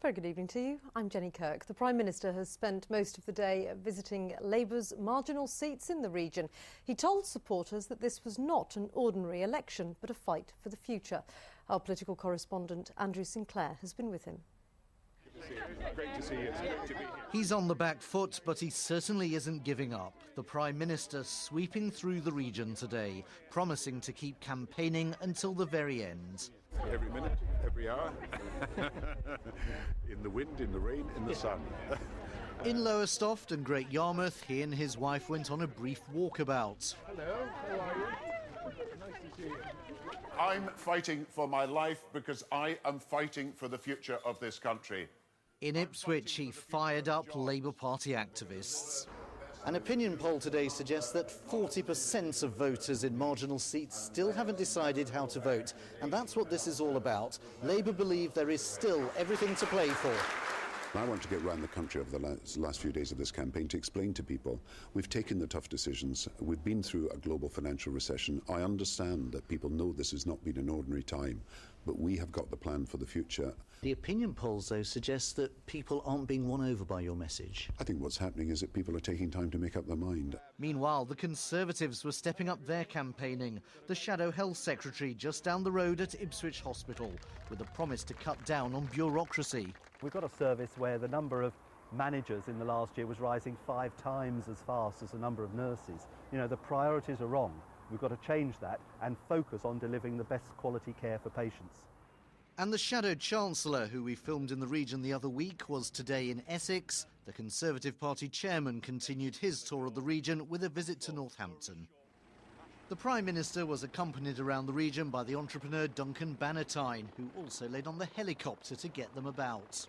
Very good evening to you. I'm Jenny Kirk. The Prime Minister has spent most of the day visiting Labour's marginal seats in the region. He told supporters that this was not an ordinary election, but a fight for the future. Our political correspondent Andrew Sinclair has been with him. Great to see you. It's great to be here. He's on the back foot, but he certainly isn't giving up. The Prime Minister sweeping through the region today, promising to keep campaigning until the very end. Every minute, every hour, in the wind, in the rain, in the sun. In Lowestoft and Great Yarmouth, he and his wife went on a brief walkabout. Hello, how are you? Nice to see you. I'm fighting for my life because I am fighting for the future of this country. In Ipswich, he fired up Labour Party activists. An opinion poll today suggests that 40% of voters in marginal seats still haven't decided how to vote. And that's what this is all about. Labour believe there is still everything to play for. I want to get around the country over the last few days of this campaign to explain to people we've taken the tough decisions. We've been through a global financial recession. I understand that people know this has not been an ordinary time, but we have got the plan for the future. The opinion polls, though, suggest that people aren't being won over by your message. I think what's happening is that people are taking time to make up their mind. Meanwhile, the Conservatives were stepping up their campaigning. The Shadow Health Secretary just down the road at Ipswich Hospital, with a promise to cut down on bureaucracy. We've got a service where the number of managers in the last year was rising 5 times as fast as the number of nurses. You know, the priorities are wrong. We've got to change that and focus on delivering the best quality care for patients. And the Shadow Chancellor, who we filmed in the region the other week, was today in Essex. The Conservative Party chairman continued his tour of the region with a visit to Northampton. The Prime Minister was accompanied around the region by the entrepreneur Duncan Bannatyne, who also laid on the helicopter to get them about.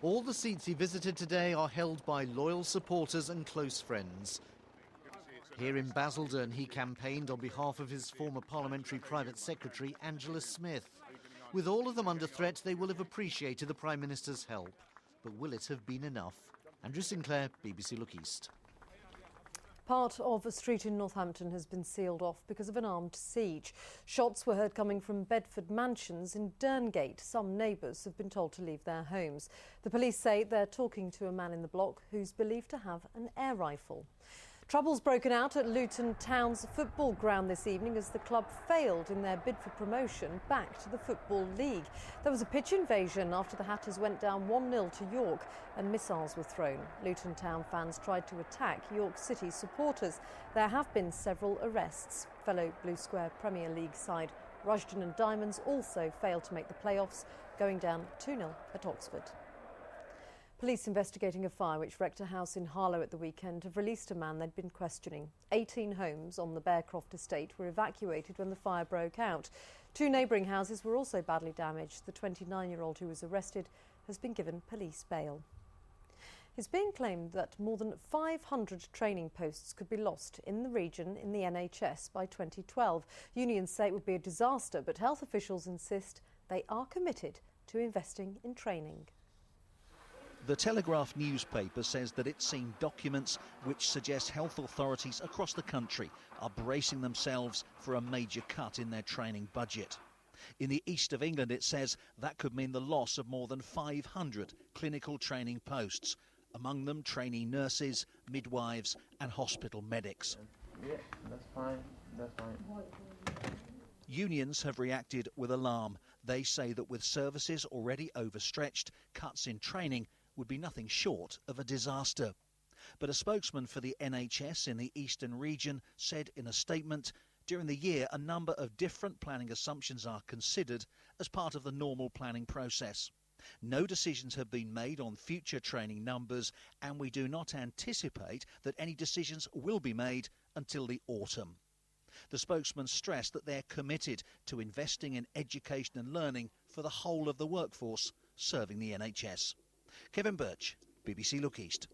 All the seats he visited today are held by loyal supporters and close friends. Here in Basildon, he campaigned on behalf of his former parliamentary private secretary, Angela Smith. With all of them under threat, they will have appreciated the Prime Minister's help. But will it have been enough? Andrew Sinclair, BBC Look East. Part of a street in Northampton has been sealed off because of an armed siege. Shots were heard coming from Bedford mansions in Derngate. Some neighbours have been told to leave their homes. The police say they're talking to a man in the block who's believed to have an air rifle. Trouble's broken out at Luton Town's football ground this evening as the club failed in their bid for promotion back to the Football League. There was a pitch invasion after the Hatters went down 1-0 to York and missiles were thrown. Luton Town fans tried to attack York City supporters. There have been several arrests. Fellow Blue Square Premier League side Rushden and Diamonds also failed to make the playoffs, going down 2-0 at Oxford. Police investigating a fire which wrecked a house in Harlow at the weekend have released a man they'd been questioning. 18 homes on the Bearcroft estate were evacuated when the fire broke out. 2 neighbouring houses were also badly damaged. The 29-year-old who was arrested has been given police bail. It's being claimed that more than 500 training posts could be lost in the region in the NHS by 2012. Unions say it would be a disaster, but health officials insist they are committed to investing in training. The Telegraph newspaper says that it's seen documents which suggest health authorities across the country are bracing themselves for a major cut in their training budget. In the east of England, it says that could mean the loss of more than 500 clinical training posts, among them trainee nurses, midwives and hospital medics. Yeah, that's fine. Unions have reacted with alarm. They say that with services already overstretched, cuts in training would be nothing short of a disaster. But a spokesman for the NHS in the Eastern region said in a statement, during the year a number of different planning assumptions are considered as part of the normal planning process. No decisions have been made on future training numbers and we do not anticipate that any decisions will be made until the autumn. The spokesman stressed that they're committed to investing in education and learning for the whole of the workforce serving the NHS. Kevin Birch, BBC Look East.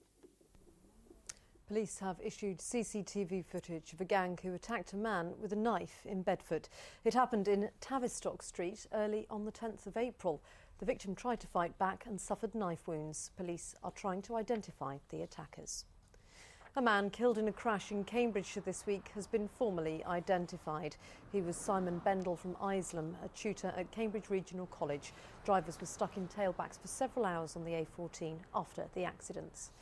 Police have issued CCTV footage of a gang who attacked a man with a knife in Bedford. It happened in Tavistock Street early on the 10th of April. The victim tried to fight back and suffered knife wounds. Police are trying to identify the attackers. A man killed in a crash in Cambridgeshire this week has been formally identified. He was Simon Bendel from Isleham, a tutor at Cambridge Regional College. Drivers were stuck in tailbacks for several hours on the A14 after the accidents.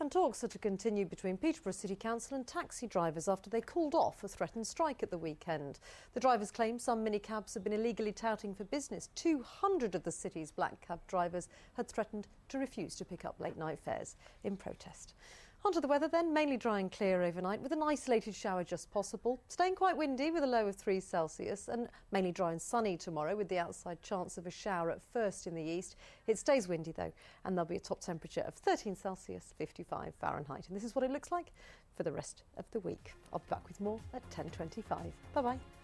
And talks are to continue between Peterborough City Council and taxi drivers after they called off a threatened strike at the weekend. The drivers claim some minicabs have been illegally touting for business. 200 of the city's black cab drivers had threatened to refuse to pick up late night fares in protest. Onto the weather then, mainly dry and clear overnight with an isolated shower just possible. Staying quite windy with a low of 3 Celsius and mainly dry and sunny tomorrow with the outside chance of a shower at first in the east. It stays windy though, and there'll be a top temperature of 13 Celsius, 55 Fahrenheit. And this is what it looks like for the rest of the week. I'll be back with more at 10:25. Bye-bye.